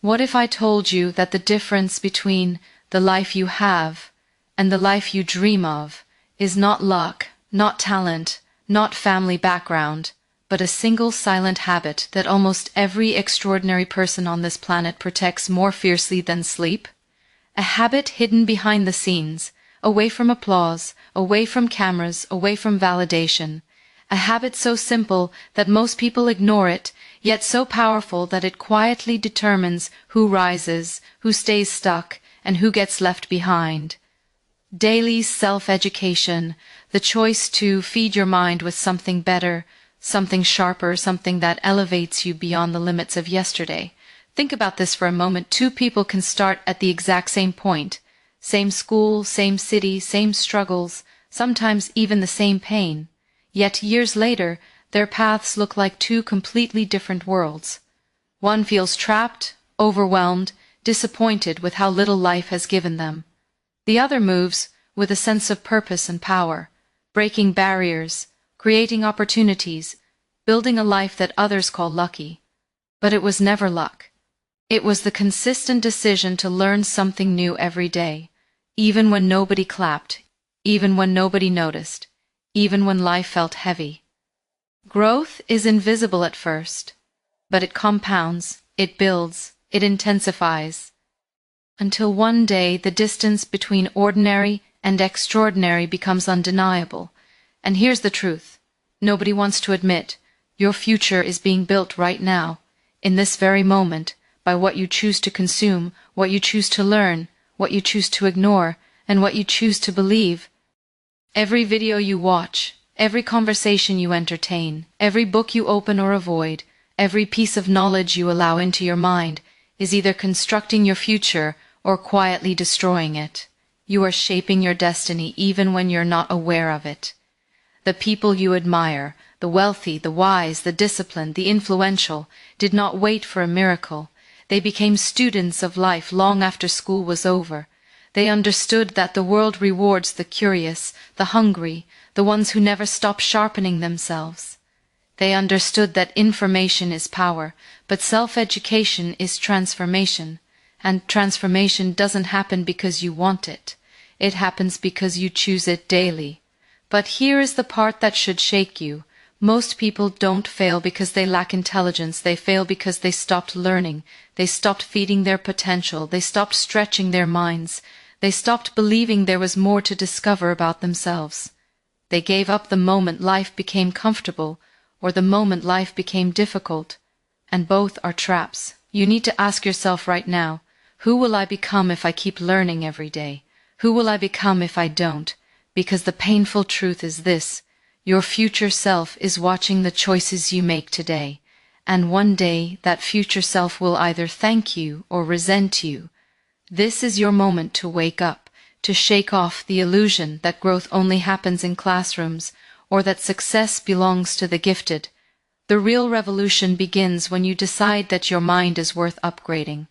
What if I told you that the difference between the life you have and the life you dream of is not luck, not talent, not family background, but a single silent habit that almost every extraordinary person on this planet protects more fiercely than sleep? A habit hidden behind the scenes, away from applause, away from cameras, away from validation. A habit so simple that most people ignore it, yet so powerful that it quietly determines who rises, who stays stuck, and who gets left behind. Daily self-education, the choice to feed your mind with something better, something sharper, something that elevates you beyond the limits of yesterday. Think about this for a moment. Two people can start at the exact same point. Same school, same city, same struggles, sometimes even the same pain. Yet years later, their paths look like two completely different worlds. One feels trapped, overwhelmed, disappointed with how little life has given them. The other moves with a sense of purpose and power, breaking barriers, creating opportunities, building a life that others call lucky. But it was never luck. It was the consistent decision to learn something new every day, even when nobody clapped, even when nobody noticed, even when life felt heavy. Growth is invisible at first, but it compounds, it builds, it intensifies, until one day the distance between ordinary and extraordinary becomes undeniable. And here's the truth. Nobody wants to admit your future is being built right now, in this very moment, by what you choose to consume, what you choose to learn, what you choose to ignore, and what you choose to believe. Every video you watch, every conversation you entertain, every book you open or avoid, every piece of knowledge you allow into your mind is either constructing your future or quietly destroying it. You are shaping your destiny even when you're not aware of it. The people you admire, the wealthy, the wise, the disciplined, the influential, did not wait for a miracle. They became students of life long after school was over. They understood that the world rewards the curious, the hungry, the ones who never stop sharpening themselves. They understood that information is power, but self-education is transformation, and transformation doesn't happen because you want it. It happens because you choose it daily. But here is the part that should shake you. Most people don't fail because they lack intelligence. They fail because they stopped learning. They stopped feeding their potential. They stopped stretching their minds. They stopped believing there was more to discover about themselves. They gave up the moment life became comfortable, or the moment life became difficult. And both are traps. You need to ask yourself right now, who will I become if I keep learning every day? Who will I become if I don't? Because the painful truth is this: your future self is watching the choices you make today, and one day that future self will either thank you or resent you. This is your moment to wake up, to shake off the illusion that growth only happens in classrooms, or that success belongs to the gifted. The real revolution begins when you decide that your mind is worth upgrading.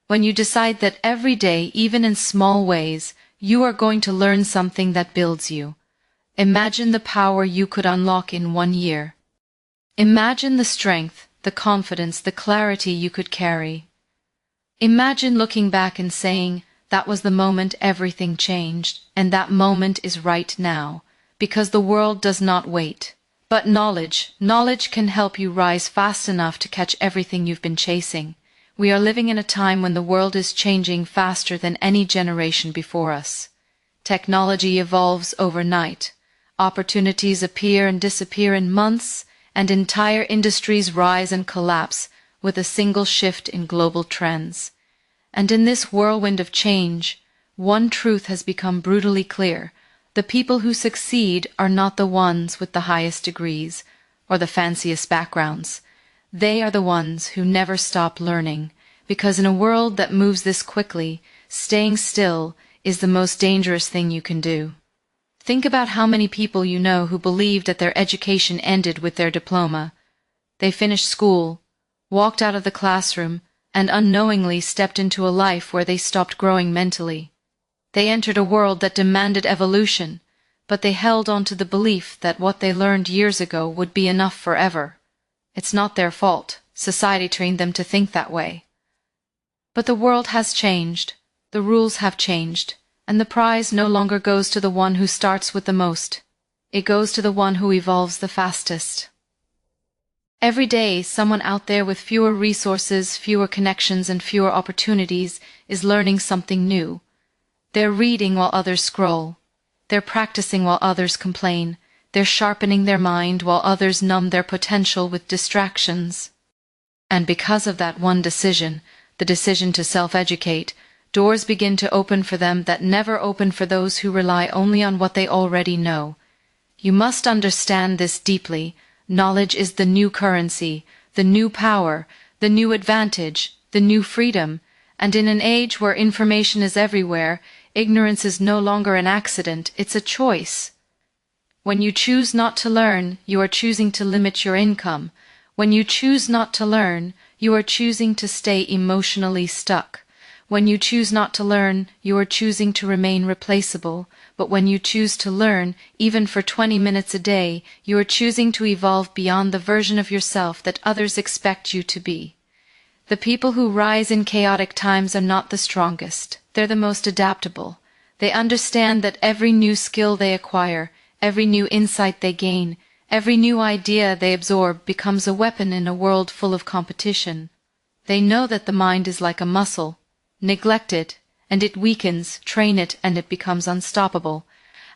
When you decide that every day, even in small ways, you are going to learn something that builds you. Imagine the power you could unlock in 1 year. Imagine the strength, the confidence, the clarity you could carry. Imagine looking back and saying, that was the moment everything changed, and that moment is right now, because the world does not wait. But knowledge can help you rise fast enough to catch everything you've been chasing. We are living in a time when the world is changing faster than any generation before us. Technology evolves overnight. Opportunities appear and disappear in months, and entire industries rise and collapse with a single shift in global trends. And in this whirlwind of change, one truth has become brutally clear. The people who succeed are not the ones with the highest degrees or the fanciest backgrounds. They are the ones who never stop learning, because in a world that moves this quickly, staying still is the most dangerous thing you can do. Think about how many people you know who believed that their education ended with their diploma. They finished school, walked out of the classroom, and unknowingly stepped into a life where they stopped growing mentally. They entered a world that demanded evolution, but they held on to the belief that what they learned years ago would be enough forever. It's not their fault. Society trained them to think that way. But the world has changed, the rules have changed, and the prize no longer goes to the one who starts with the most. It goes to the one who evolves the fastest. Every day, someone out there with fewer resources, fewer connections, and fewer opportunities is learning something new. They're reading while others scroll. They're practicing while others complain. They're sharpening their mind while others numb their potential with distractions. And because of that one decision, the decision to self-educate, doors begin to open for them that never open for those who rely only on what they already know. You must understand this deeply. Knowledge is the new currency, the new power, the new advantage, the new freedom, and in an age where information is everywhere, ignorance is no longer an accident, it's a choice. When you choose not to learn, you are choosing to limit your income. When you choose not to learn, you are choosing to stay emotionally stuck. When you choose not to learn, you are choosing to remain replaceable. But when you choose to learn, even for 20 minutes a day, you are choosing to evolve beyond the version of yourself that others expect you to be. The people who rise in chaotic times are not the strongest. They're the most adaptable. They understand that every new skill they acquire, every new insight they gain, every new idea they absorb becomes a weapon in a world full of competition. They know that the mind is like a muscle. Neglect it, and it weakens, train it, and it becomes unstoppable.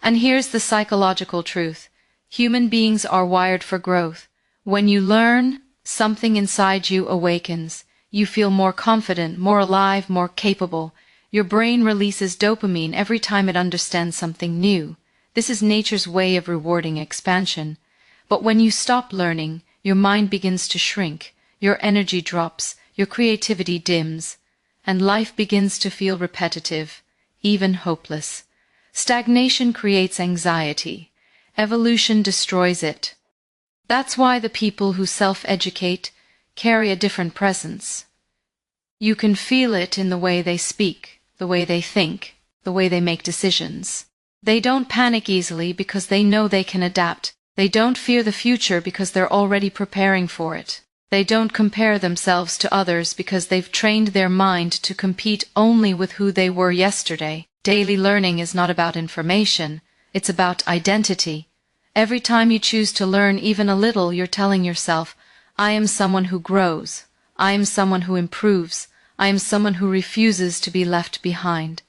And here's the psychological truth. Human beings are wired for growth. When you learn, something inside you awakens. You feel more confident, more alive, more capable. Your brain releases dopamine every time it understands something new. This is nature's way of rewarding expansion. But when you stop learning, your mind begins to shrink, your energy drops, your creativity dims, and life begins to feel repetitive, even hopeless. Stagnation creates anxiety. Evolution destroys it. That's why the people who self-educate carry a different presence. You can feel it in the way they speak, the way they think, the way they make decisions. They don't panic easily because they know they can adapt. They don't fear the future because they're already preparing for it. They don't compare themselves to others because they've trained their mind to compete only with who they were yesterday. Daily learning is not about information, it's about identity. Every time you choose to learn even a little, you're telling yourself, I am someone who grows. I am someone who improves. I am someone who refuses to be left behind.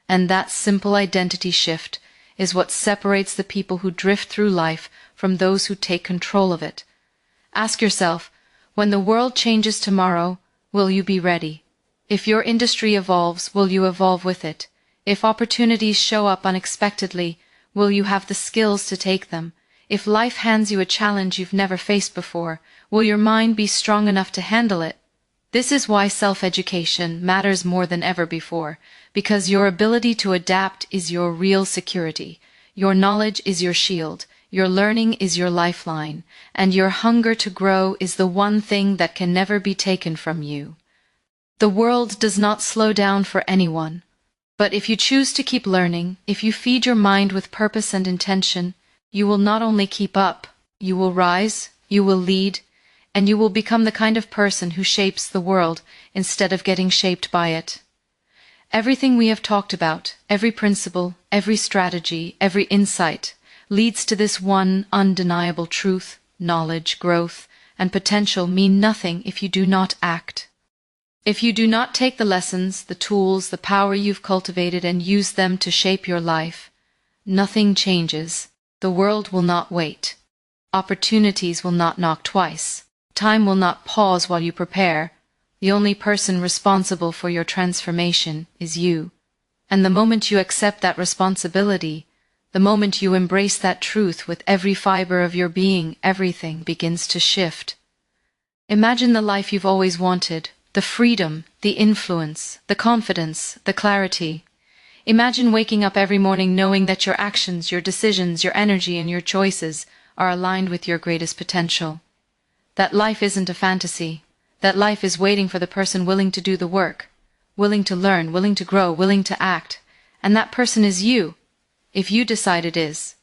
And that simple identity shift is what separates the people who drift through life from those who take control of it. Ask yourself, when the world changes tomorrow, will you be ready? If your industry evolves, will you evolve with it? If opportunities show up unexpectedly, will you have the skills to take them? If life hands you a challenge you've never faced before, will your mind be strong enough to handle it? This is why self-education matters more than ever before, because your ability to adapt is your real security. Your knowledge is your shield. Your learning is your lifeline, and your hunger to grow is the one thing that can never be taken from you. The world does not slow down for anyone. But if you choose to keep learning, if you feed your mind with purpose and intention, you will not only keep up, you will rise, you will lead, and you will become the kind of person who shapes the world instead of getting shaped by it. Everything we have talked about, every principle, every strategy, every insight, leads to this one undeniable truth: knowledge, growth, and potential mean nothing if you do not act. If you do not take the lessons, the tools, the power you've cultivated and use them to shape your life, nothing changes. The world will not wait. Opportunities will not knock twice. Time will not pause while you prepare. The only person responsible for your transformation is you. And the moment you accept that responsibility, the moment you embrace that truth with every fiber of your being, everything begins to shift. Imagine the life you've always wanted, the freedom, the influence, the confidence, the clarity. Imagine waking up every morning knowing that your actions, your decisions, your energy, and your choices are aligned with your greatest potential. That life isn't a fantasy. That life is waiting for the person willing to do the work, willing to learn, willing to grow, willing to act. And that person is you. If you decide it is.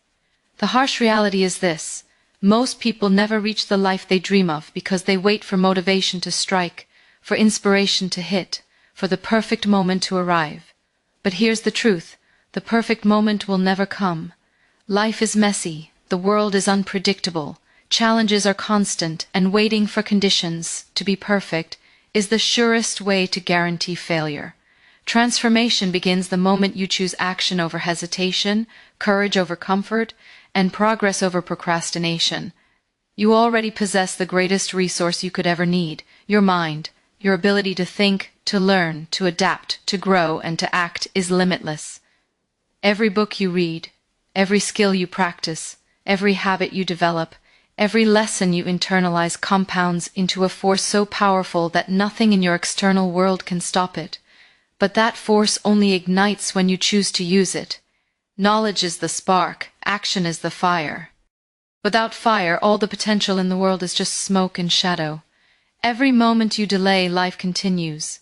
The harsh reality is this: most people never reach the life they dream of because they wait for motivation to strike, for inspiration to hit, for the perfect moment to arrive. But here's the truth: the perfect moment will never come. Life is messy, the world is unpredictable, challenges are constant, and waiting for conditions to be perfect is the surest way to guarantee failure. Transformation begins the moment you choose action over hesitation, courage over comfort, and progress over procrastination. You already possess the greatest resource you could ever need: your mind. Your ability to think, to learn, to adapt, to grow, and to act is limitless. Every book you read, every skill you practice, every habit you develop, every lesson you internalize compounds into a force so powerful that nothing in your external world can stop it. But that force only ignites when you choose to use it. Knowledge is the spark, action is the fire. Without fire, all the potential in the world is just smoke and shadow. Every moment you delay, life continues.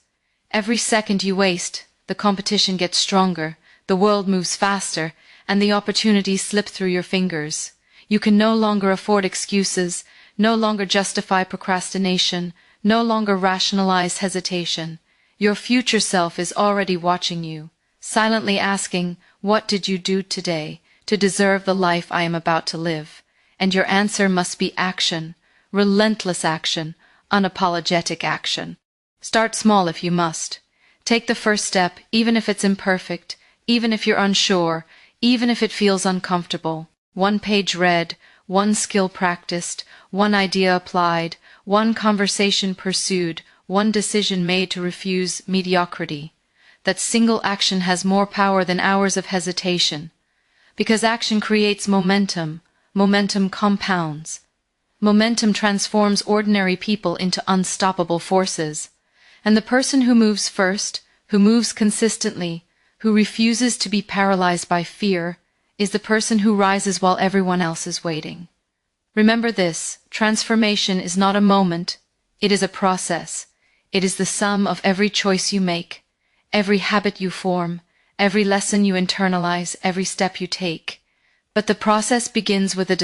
Every second you waste, the competition gets stronger, the world moves faster, and the opportunities slip through your fingers. You can no longer afford excuses, no longer justify procrastination, no longer rationalize hesitation. Your future self is already watching you, silently asking, "What did you do today to deserve the life I am about to live?" And your answer must be action, relentless action, unapologetic action. Start small if you must. Take the first step, even if it's imperfect, even if you're unsure, even if it feels uncomfortable. One page read, one skill practiced, one idea applied, one conversation pursued, one decision made to refuse mediocrity. That single action has more power than hours of hesitation. Because action creates momentum, momentum compounds. Momentum transforms ordinary people into unstoppable forces. And the person who moves first, who moves consistently, who refuses to be paralyzed by fear, is the person who rises while everyone else is waiting. Remember this: transformation is not a moment, it is a process. It is the sum of every choice you make, every habit you form, every lesson you internalize, every step you take. But the process begins with a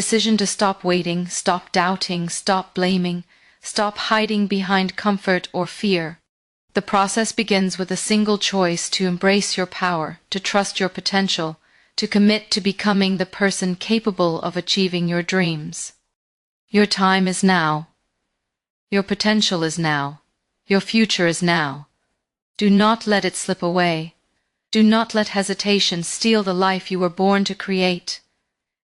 decision to stop waiting, stop doubting, stop blaming, stop hiding behind comfort or fear. The process begins with a single choice to embrace your power, to trust your potential, to commit to becoming the person capable of achieving your dreams. Your time is now. Your potential is now. Your future is now. Do not let it slip away. Do not let hesitation steal the life you were born to create.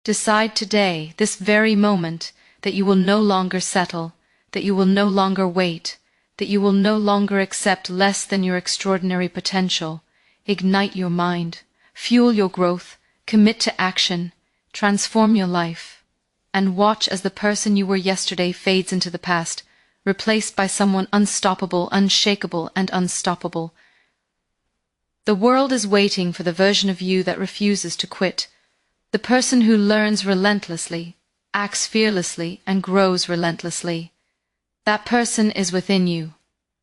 Decide today, this very moment, that you will no longer settle, that you will no longer wait, that you will no longer accept less than your extraordinary potential. Ignite your mind, fuel your growth, commit to action, transform your life, and watch as the person you were yesterday fades into the past, replaced by someone unstoppable, unshakable, and unstoppable. The world is waiting for the version of you that refuses to quit, the person who learns relentlessly, acts fearlessly, and grows relentlessly. That person is within you.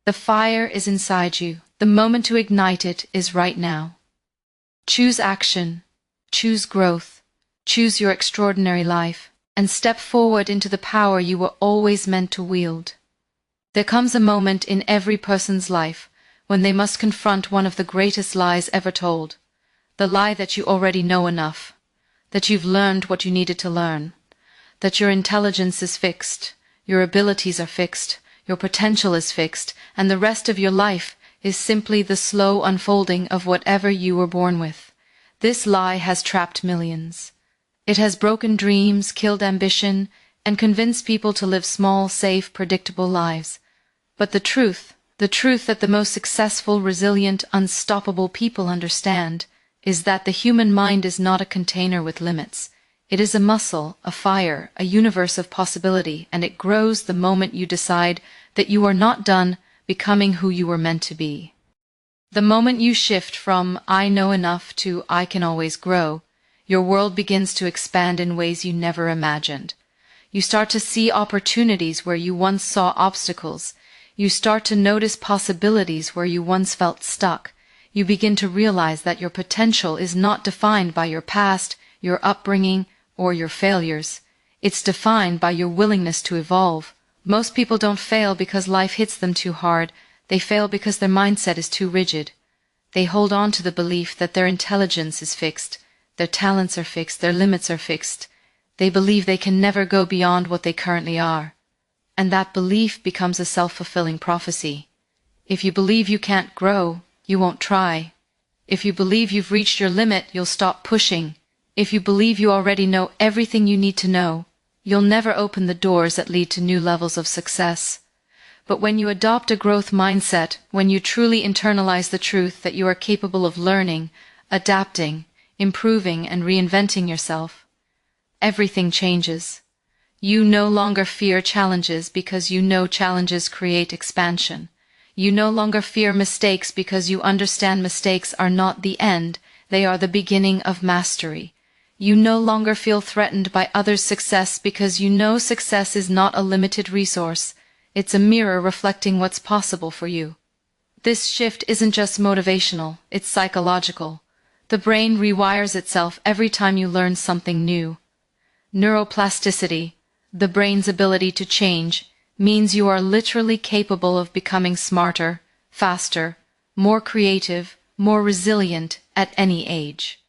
The fire is inside you. The moment to ignite it is right now. Choose action, choose growth, choose your extraordinary life, and step forward into the power you were always meant to wield. There comes a moment in every person's life when they must confront one of the greatest lies ever told, the lie that you already know enough, that you've learned what you needed to learn, that your intelligence is fixed, your abilities are fixed, your potential is fixed, and the rest of your life is simply the slow unfolding of whatever you were born with. This lie has trapped millions. It has broken dreams, killed ambition, and convinced people to live small, safe, predictable lives. But the truth that the most successful, resilient, unstoppable people understand, is that the human mind is not a container with limits. It is a muscle, a fire, a universe of possibility, and it grows the moment you decide that you are not done becoming who you were meant to be. The moment you shift from "I know enough" to "I can always grow," your world begins to expand in ways you never imagined. You start to see opportunities where you once saw obstacles. You start to notice possibilities where you once felt stuck. You begin to realize that your potential is not defined by your past, your upbringing, or your failures. It's defined by your willingness to evolve. Most people don't fail because life hits them too hard. They fail because their mindset is too rigid. They hold on to the belief that their intelligence is fixed, their talents are fixed, their limits are fixed. They believe they can never go beyond what they currently are. And that belief becomes a self-fulfilling prophecy. If you believe you can't grow, you won't try. If you believe you've reached your limit, you'll stop pushing. If you believe you already know everything you need to know, you'll never open the doors that lead to new levels of success. But when you adopt a growth mindset, when you truly internalize the truth that you are capable of learning, adapting, improving, and reinventing yourself, everything changes. You no longer fear challenges because you know challenges create expansion. You no longer fear mistakes because you understand mistakes are not the end, they are the beginning of mastery. You no longer feel threatened by others' success because you know success is not a limited resource. It's a mirror reflecting what's possible for you. This shift isn't just motivational, it's psychological. The brain rewires itself every time you learn something new. Neuroplasticity, the brain's ability to change, means you are literally capable of becoming smarter, faster, more creative, more resilient at any age.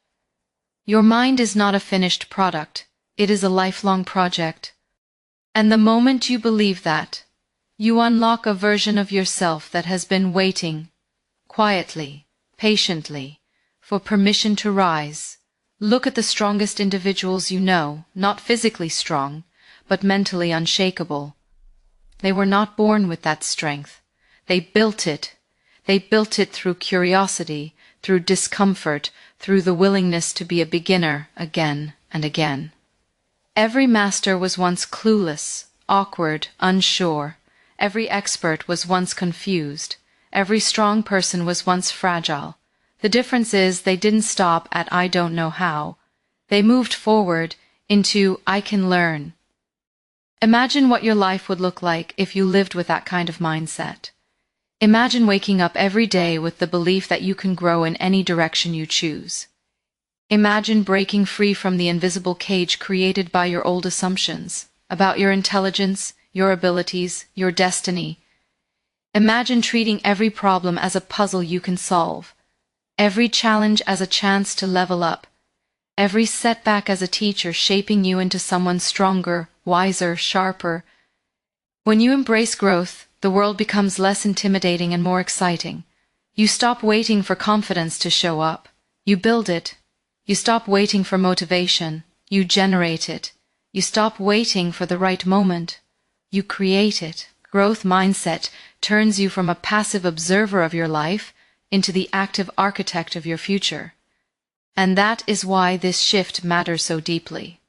Your mind is not a finished product, it is a lifelong project. And the moment you believe that, you unlock a version of yourself that has been waiting, quietly, patiently, for permission to rise. Look at the strongest individuals you know, not physically strong, but mentally unshakable. They were not born with that strength. They built it. They built it through curiosity, through discomfort, through the willingness to be a beginner again and again. Every master was once clueless, awkward, unsure. Every expert was once confused. Every strong person was once fragile. The difference is they didn't stop at I don't know how. They moved forward into I can learn. Imagine what your life would look like if you lived with that kind of mindset. Imagine waking up every day with the belief that you can grow in any direction you choose. Imagine breaking free from the invisible cage created by your old assumptions about your intelligence, your abilities, your destiny. Imagine treating every problem as a puzzle you can solve, every challenge as a chance to level up, every setback as a teacher shaping you into someone stronger, wiser, sharper. When you embrace growth, the world becomes less intimidating and more exciting. You stop waiting for confidence to show up. You build it. You stop waiting for motivation. You generate it. You stop waiting for the right moment. You create it. Growth mindset turns you from a passive observer of your life into the active architect of your future. And that is why this shift matters so deeply.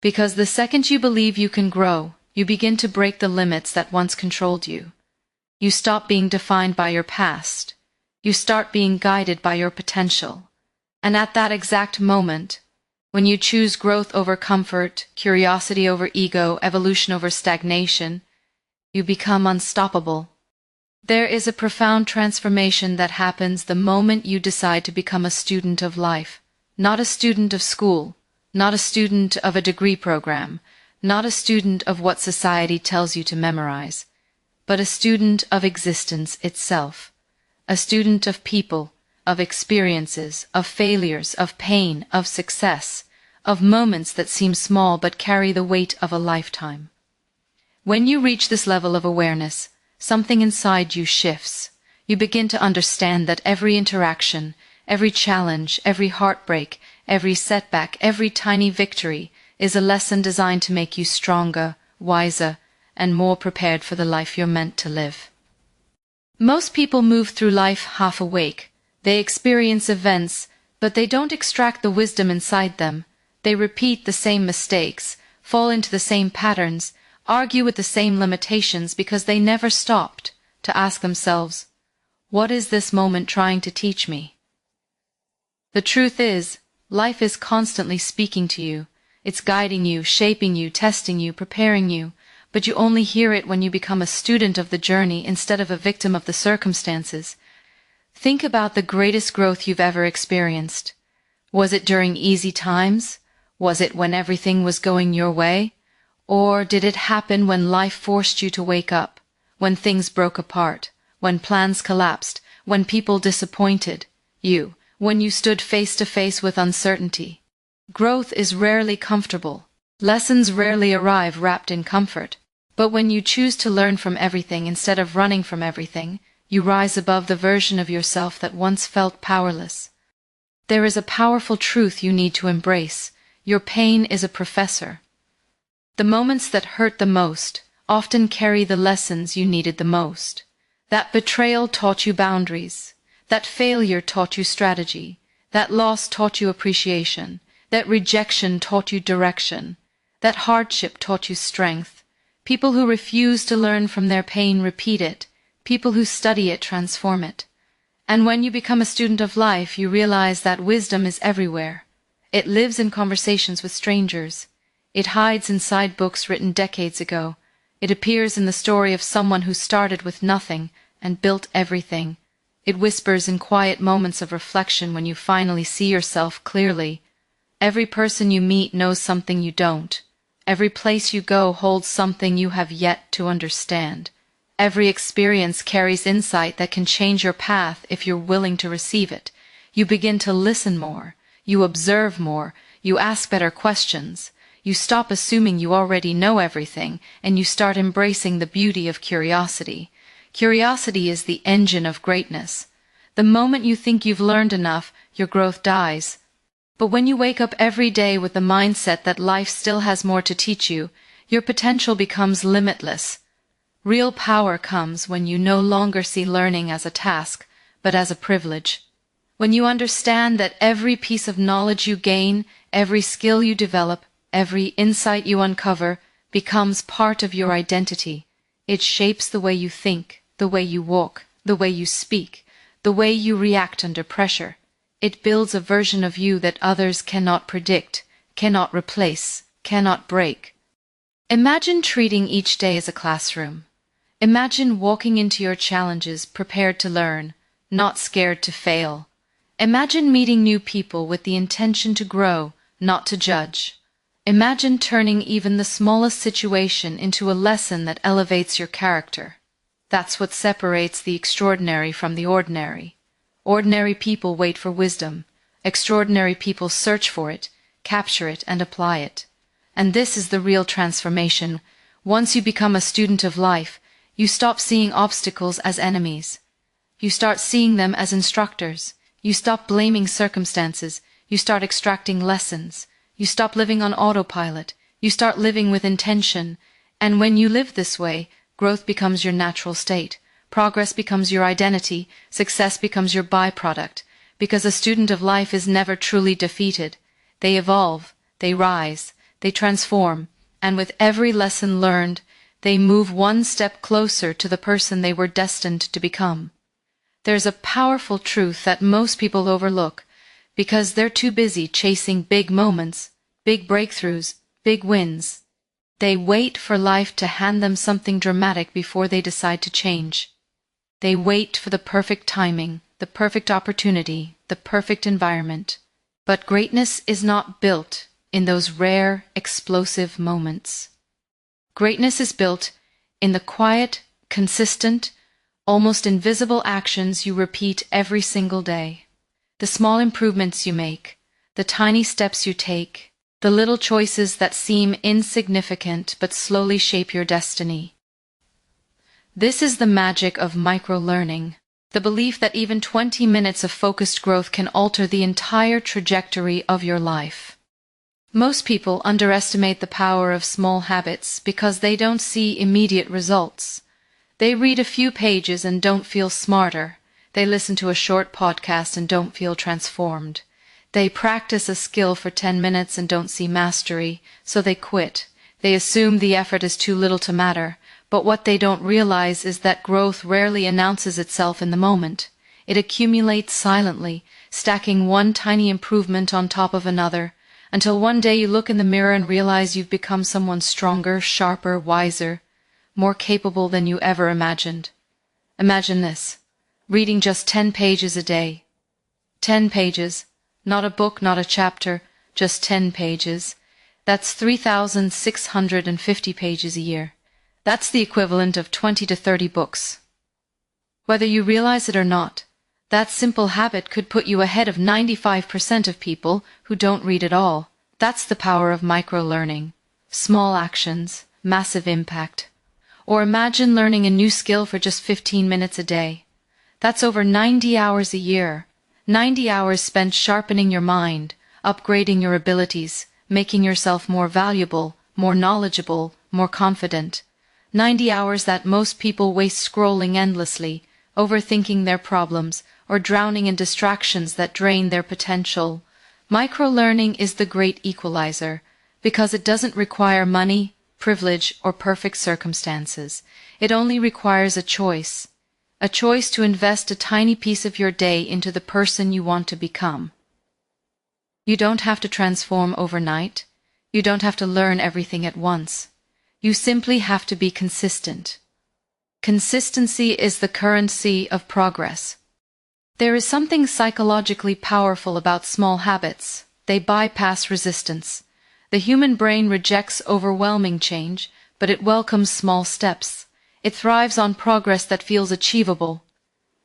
Because the second you believe you can grow, you begin to break the limits that once controlled you. You stop being defined by your past. You start being guided by your potential. And at that exact moment, when you choose growth over comfort, curiosity over ego, evolution over stagnation, you become unstoppable. There is a profound transformation that happens the moment you decide to become a student of life, not a student of school, not a student of a degree program, not a student of what society tells you to memorize, but a student of existence itself, a student of people, of experiences, of failures, of pain, of success, of moments that seem small but carry the weight of a lifetime. When you reach this level of awareness, something inside you shifts. You begin to understand that every interaction, every challenge, every heartbreak, every setback, every tiny victory is a lesson designed to make you stronger, wiser, and more prepared for the life you're meant to live. Most people move through life half awake. They experience events, but they don't extract the wisdom inside them. They repeat the same mistakes, fall into the same patterns, argue with the same limitations because they never stopped to ask themselves, what is this moment trying to teach me? The truth is, life is constantly speaking to you. It's guiding you, shaping you, testing you, preparing you, but you only hear it when you become a student of the journey instead of a victim of the circumstances. Think about the greatest growth you've ever experienced. Was it during easy times? Was it when everything was going your way? Or did it happen when life forced you to wake up, when things broke apart, when plans collapsed, when people disappointed you, when you stood face to face with uncertainty. Growth is rarely comfortable. Lessons rarely arrive wrapped in comfort. But when you choose to learn from everything instead of running from everything, you rise above the version of yourself that once felt powerless. There is a powerful truth you need to embrace. Your pain is a professor. The moments that hurt the most often carry the lessons you needed the most. That betrayal taught you boundaries. That failure taught you strategy. That loss taught you appreciation. That rejection taught you direction. That hardship taught you strength. People who refuse to learn from their pain repeat it. People who study it transform it. And when you become a student of life, you realize that wisdom is everywhere. It lives in conversations with strangers. It hides inside books written decades ago. It appears in the story of someone who started with nothing and built everything. It whispers in quiet moments of reflection when you finally see yourself clearly. Every person you meet knows something you don't. Every place you go holds something you have yet to understand. Every experience carries insight that can change your path if you're willing to receive it. You begin to listen more. You observe more. You ask better questions. You stop assuming you already know everything, and you start embracing the beauty of curiosity. Curiosity is the engine of greatness. The moment you think you've learned enough, your growth dies. But when you wake up every day with the mindset that life still has more to teach you, your potential becomes limitless. Real power comes when you no longer see learning as a task, but as a privilege. When you understand that every piece of knowledge you gain, every skill you develop, every insight you uncover, becomes part of your identity. It shapes the way you think, the way you walk, the way you speak, the way you react under pressure. It builds a version of you that others cannot predict, cannot replace, cannot break. Imagine treating each day as a classroom. Imagine walking into your challenges prepared to learn, not scared to fail. Imagine meeting new people with the intention to grow, not to judge. Imagine turning even the smallest situation into a lesson that elevates your character. That's what separates the extraordinary from the ordinary. Ordinary people wait for wisdom. Extraordinary people search for it, capture it, and apply it. And this is the real transformation. Once you become a student of life, you stop seeing obstacles as enemies. You start seeing them as instructors. You stop blaming circumstances. You start extracting lessons. You stop living on autopilot. You start living with intention. And when you live this way, growth becomes your natural state. Progress becomes your identity. Success becomes your byproduct. Because a student of life is never truly defeated. They evolve. They rise. They transform. And with every lesson learned, they move one step closer to the person they were destined to become. There's a powerful truth that most people overlook because they're too busy chasing big moments, big breakthroughs, big wins. They wait for life to hand them something dramatic before they decide to change. They wait for the perfect timing, the perfect opportunity, the perfect environment. But greatness is not built in those rare, explosive moments. Greatness is built in the quiet, consistent, almost invisible actions you repeat every single day. The small improvements you make, the tiny steps you take, the little choices that seem insignificant but slowly shape your destiny. This is the magic of micro-learning, the belief that even 20 minutes of focused growth can alter the entire trajectory of your life. Most people underestimate the power of small habits because they don't see immediate results. They read a few pages and don't feel smarter. They listen to a short podcast and don't feel transformed. They practice a skill for 10 minutes and don't see mastery, so they quit. They assume the effort is too little to matter, but what they don't realize is that growth rarely announces itself in the moment. It accumulates silently, stacking one tiny improvement on top of another, until one day you look in the mirror and realize you've become someone stronger, sharper, wiser, more capable than you ever imagined. Imagine this, reading just 10 pages a day. 10 pages, not a book, not a chapter, just 10 pages. That's 3,650 pages a year. That's the equivalent of 20 to 30 books. Whether you realize it or not, that simple habit could put you ahead of 95% of people who don't read at all. That's the power of micro-learning. Small actions, massive impact. Or imagine learning a new skill for just 15 minutes a day. That's over 90 hours a year. 90 hours spent sharpening your mind, upgrading your abilities, making yourself more valuable, more knowledgeable, more confident. 90 hours that most people waste scrolling endlessly, overthinking their problems, or drowning in distractions that drain their potential. Micro-learning is the great equalizer, because it doesn't require money, privilege, or perfect circumstances. It only requires a choice to invest a tiny piece of your day into the person you want to become. You don't have to transform overnight. You don't have to learn everything at once. You simply have to be consistent. Consistency is the currency of progress. There is something psychologically powerful about small habits. They bypass resistance. The human brain rejects overwhelming change, but it welcomes small steps. It thrives on progress that feels achievable.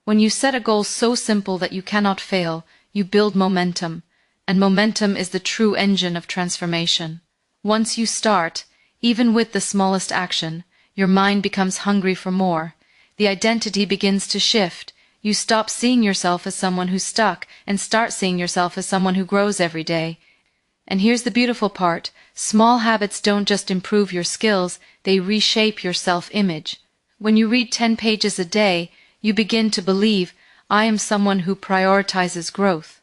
When you set a goal so simple that you cannot fail, you build momentum, and momentum is the true engine of transformation. Once you start, even with the smallest action, your mind becomes hungry for more. The identity begins to shift. You stop seeing yourself as someone who's stuck and start seeing yourself as someone who grows every day. And here's the beautiful part. Small habits don't just improve your skills, they reshape your self-image. When you read 10 pages a day, you begin to believe, I am someone who prioritizes growth.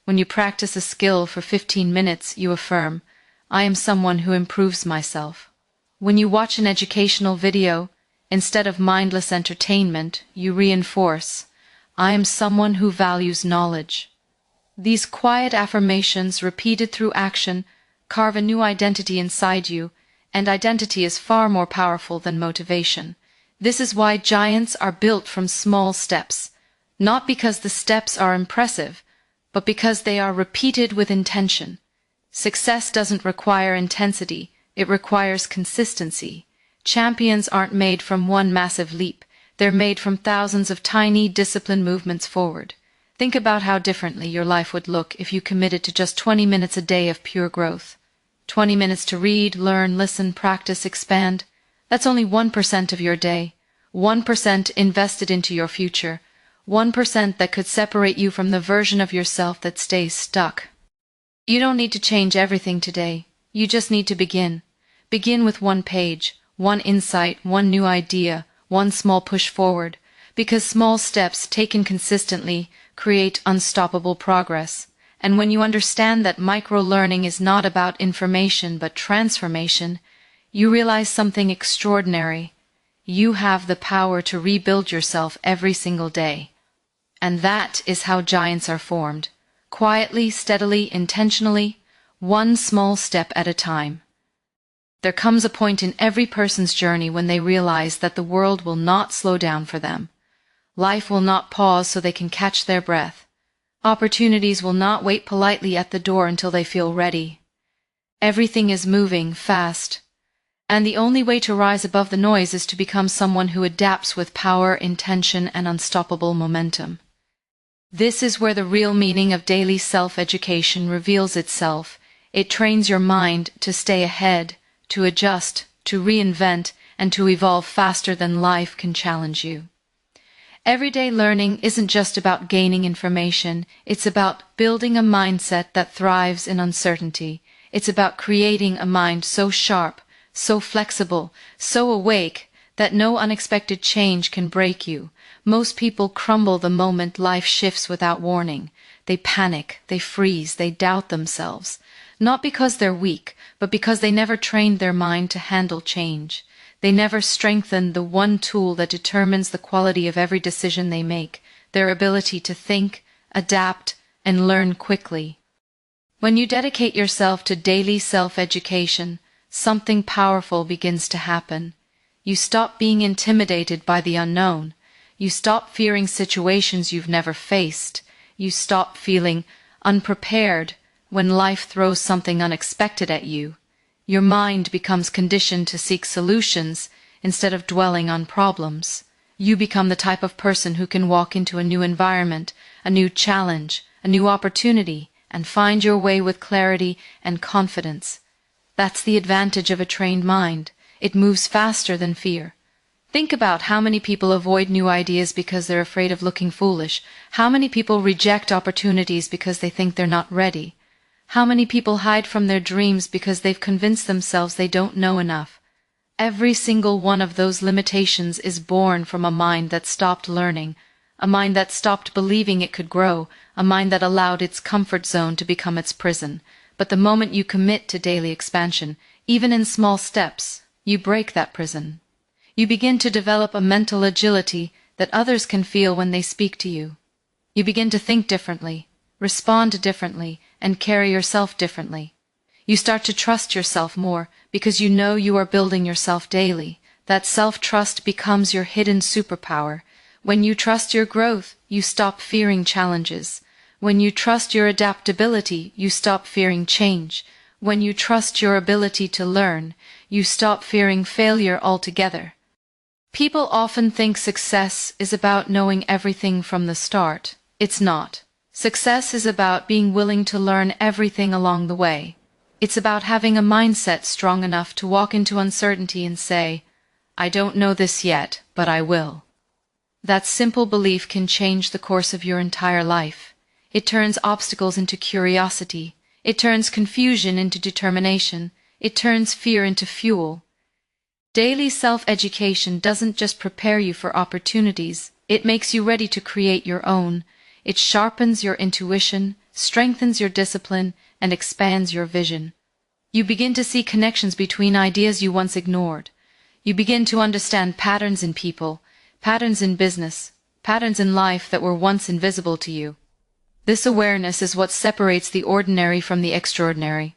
When you practice a skill for 15 minutes, you affirm, I am someone who improves myself. When you watch an educational video, instead of mindless entertainment, you reinforce, I am someone who values knowledge. These quiet affirmations, repeated through action, carve a new identity inside you, and identity is far more powerful than motivation. This is why giants are built from small steps, not because the steps are impressive, but because they are repeated with intention. Success doesn't require intensity, it requires consistency. Champions aren't made from one massive leap. They're made from thousands of tiny, disciplined movements forward. Think about how differently your life would look if you committed to just 20 minutes a day of pure growth. 20 minutes to read, learn, listen, practice, expand. That's only 1% of your day. 1% invested into your future. 1% that could separate you from the version of yourself that stays stuck. You don't need to change everything today. You just need to begin. Begin with one page, one insight, one new idea, one small push forward, because small steps taken consistently create unstoppable progress. And when you understand that micro-learning is not about information but transformation, you realize something extraordinary. You have the power to rebuild yourself every single day. And that is how giants are formed. Quietly, steadily, intentionally, one small step at a time. There comes a point in every person's journey when they realize that the world will not slow down for them. Life will not pause so they can catch their breath. Opportunities will not wait politely at the door until they feel ready. Everything is moving fast, and the only way to rise above the noise is to become someone who adapts with power, intention, and unstoppable momentum. This is where the real meaning of daily self-education reveals itself. It trains your mind to stay ahead, to adjust, to reinvent, and to evolve faster than life can challenge you. Everyday learning isn't just about gaining information, it's about building a mindset that thrives in uncertainty. It's about creating a mind so sharp, so flexible, so awake, that no unexpected change can break you. Most people crumble the moment life shifts without warning. They panic, they freeze, they doubt themselves. Not because they're weak, but because they never trained their mind to handle change. They never strengthened the one tool that determines the quality of every decision they make, their ability to think, adapt, and learn quickly. When you dedicate yourself to daily self-education, something powerful begins to happen. You stop being intimidated by the unknown. You stop fearing situations you've never faced. You stop feeling unprepared when life throws something unexpected at you. Your mind becomes conditioned to seek solutions instead of dwelling on problems. You become the type of person who can walk into a new environment, a new challenge, a new opportunity, and find your way with clarity and confidence. That's the advantage of a trained mind. It moves faster than fear. Think about how many people avoid new ideas because they're afraid of looking foolish. How many people reject opportunities because they think they're not ready. How many people hide from their dreams because they've convinced themselves they don't know enough. Every single one of those limitations is born from a mind that stopped learning, a mind that stopped believing it could grow, a mind that allowed its comfort zone to become its prison. But the moment you commit to daily expansion, even in small steps, you break that prison. You begin to develop a mental agility that others can feel when they speak to you. You begin to think differently, respond differently, and carry yourself differently. You start to trust yourself more because you know you are building yourself daily. That self-trust becomes your hidden superpower. When you trust your growth, you stop fearing challenges. When you trust your adaptability, you stop fearing change. When you trust your ability to learn, you stop fearing failure altogether. People often think success is about knowing everything from the start. It's not. Success is about being willing to learn everything along the way. It's about having a mindset strong enough to walk into uncertainty and say, I don't know this yet, but I will. That simple belief can change the course of your entire life. It turns obstacles into curiosity. It turns confusion into determination. It turns fear into fuel. Daily self-education doesn't just prepare you for opportunities, it makes you ready to create your own. It sharpens your intuition, strengthens your discipline, and expands your vision. You begin to see connections between ideas you once ignored. You begin to understand patterns in people, patterns in business, patterns in life that were once invisible to you. This awareness is what separates the ordinary from the extraordinary.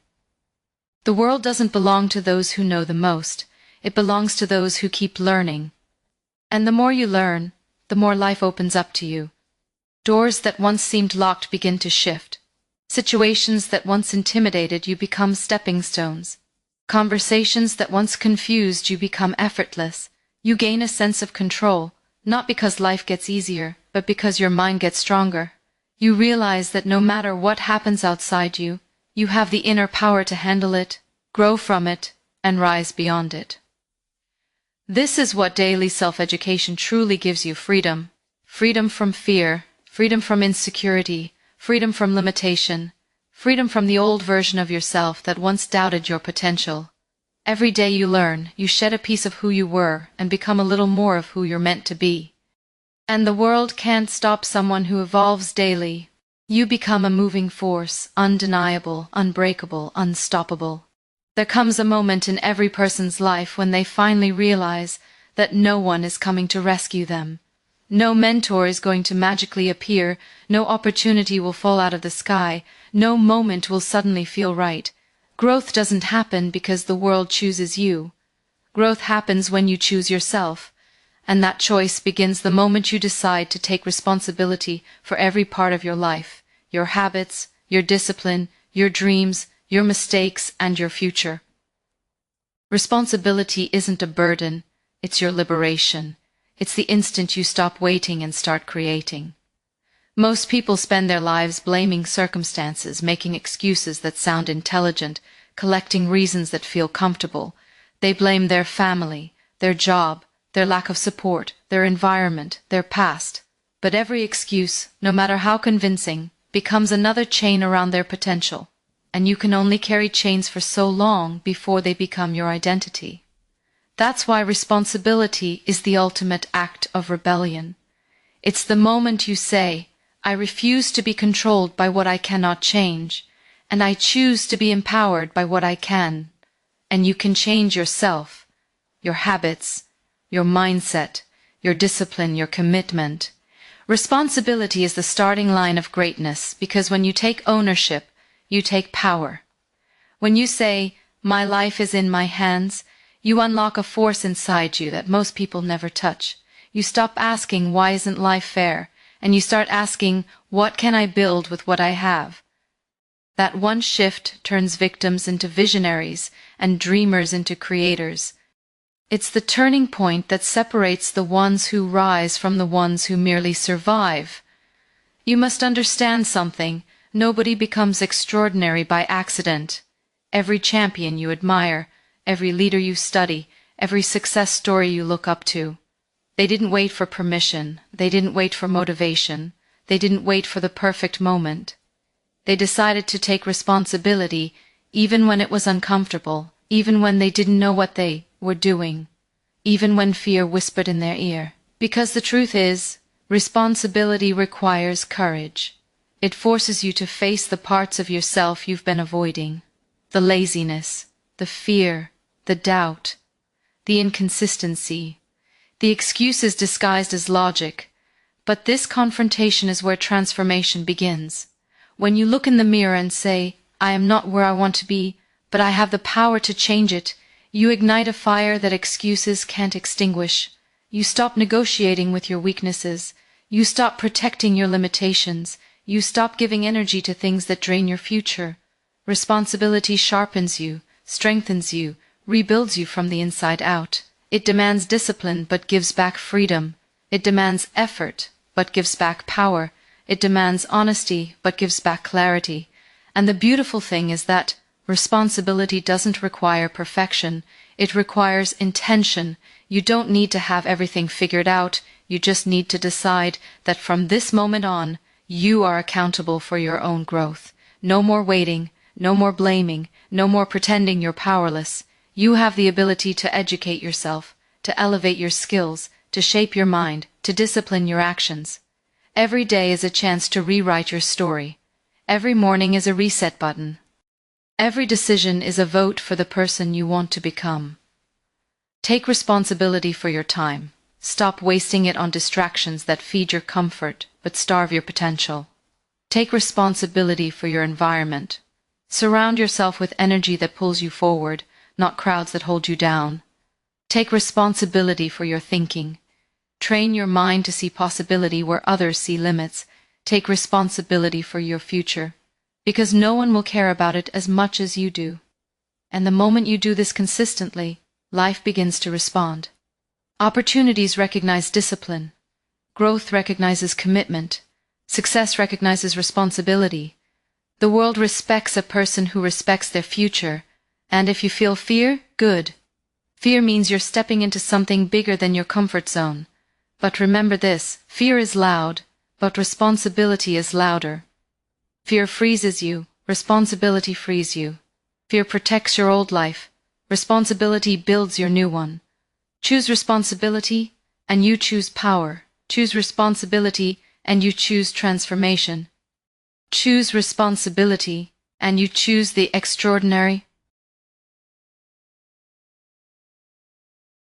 The world doesn't belong to those who know the most. It belongs to those who keep learning. And the more you learn, the more life opens up to you. Doors that once seemed locked begin to shift. Situations that once intimidated you become stepping stones. Conversations that once confused you become effortless. You gain a sense of control, not because life gets easier, but because your mind gets stronger. You realize that no matter what happens outside you, you have the inner power to handle it, grow from it, and rise beyond it. This is what daily self-education truly gives you: freedom. Freedom from fear, freedom from insecurity, freedom from limitation, freedom from the old version of yourself that once doubted your potential. Every day you learn, you shed a piece of who you were and become a little more of who you're meant to be. And the world can't stop someone who evolves daily. You become a moving force, undeniable, unbreakable, unstoppable. There comes a moment in every person's life when they finally realize that no one is coming to rescue them. No mentor is going to magically appear, no opportunity will fall out of the sky, no moment will suddenly feel right. Growth doesn't happen because the world chooses you. Growth happens when you choose yourself, and that choice begins the moment you decide to take responsibility for every part of your life, your habits, your discipline, your dreams, your mistakes, and your future. Responsibility isn't a burden, it's your liberation. It's the instant you stop waiting and start creating. Most people spend their lives blaming circumstances, making excuses that sound intelligent, collecting reasons that feel comfortable. They blame their family, their job, their lack of support, their environment, their past. But every excuse, no matter how convincing, becomes another chain around their potential. And you can only carry chains for so long before they become your identity. That's why responsibility is the ultimate act of rebellion. It's the moment you say, I refuse to be controlled by what I cannot change, and I choose to be empowered by what I can. And you can change yourself, your habits, your mindset, your discipline, your commitment. Responsibility is the starting line of greatness, because when you take ownership, you take power. When you say, my life is in my hands, you unlock a force inside you that most people never touch. You stop asking, why isn't life fair? And you start asking, what can I build with what I have? That one shift turns victims into visionaries and dreamers into creators. It's the turning point that separates the ones who rise from the ones who merely survive. You must understand something. Nobody becomes extraordinary by accident. Every champion you admire, every leader you study, every success story you look up to, they didn't wait for permission, they didn't wait for motivation, they didn't wait for the perfect moment. They decided to take responsibility even when it was uncomfortable, even when they didn't know what they were doing, even when fear whispered in their ear. Because the truth is, responsibility requires courage. It forces you to face the parts of yourself you've been avoiding. The laziness, the fear, the doubt, the inconsistency, the excuses disguised as logic. But this confrontation is where transformation begins. When you look in the mirror and say, I am not where I want to be, but I have the power to change it, you ignite a fire that excuses can't extinguish. You stop negotiating with your weaknesses. You stop protecting your limitations. You stop giving energy to things that drain your future. Responsibility sharpens you, strengthens you, rebuilds you from the inside out. It demands discipline but gives back freedom. It demands effort but gives back power. It demands honesty but gives back clarity. And the beautiful thing is that responsibility doesn't require perfection. It requires intention. You don't need to have everything figured out. You just need to decide that from this moment on, you are accountable for your own growth. No more waiting, no more blaming, no more pretending you're powerless. You have the ability to educate yourself, to elevate your skills, to shape your mind, to discipline your actions. Every day is a chance to rewrite your story. Every morning is a reset button. Every decision is a vote for the person you want to become. Take responsibility for your time. Stop wasting it on distractions that feed your comfort but starve your potential. Take responsibility for your environment. Surround yourself with energy that pulls you forward, not crowds that hold you down. Take responsibility for your thinking. Train your mind to see possibility where others see limits. Take responsibility for your future, because no one will care about it as much as you do. And the moment you do this consistently, life begins to respond. Opportunities recognize discipline. Growth recognizes commitment. Success recognizes responsibility. The world respects a person who respects their future. And if you feel fear, good. Fear means you're stepping into something bigger than your comfort zone. But remember this, fear is loud, but responsibility is louder. Fear freezes you, responsibility frees you. Fear protects your old life, responsibility builds your new one. Choose responsibility, and you choose power. Choose responsibility, and you choose transformation. Choose responsibility, and you choose the extraordinary.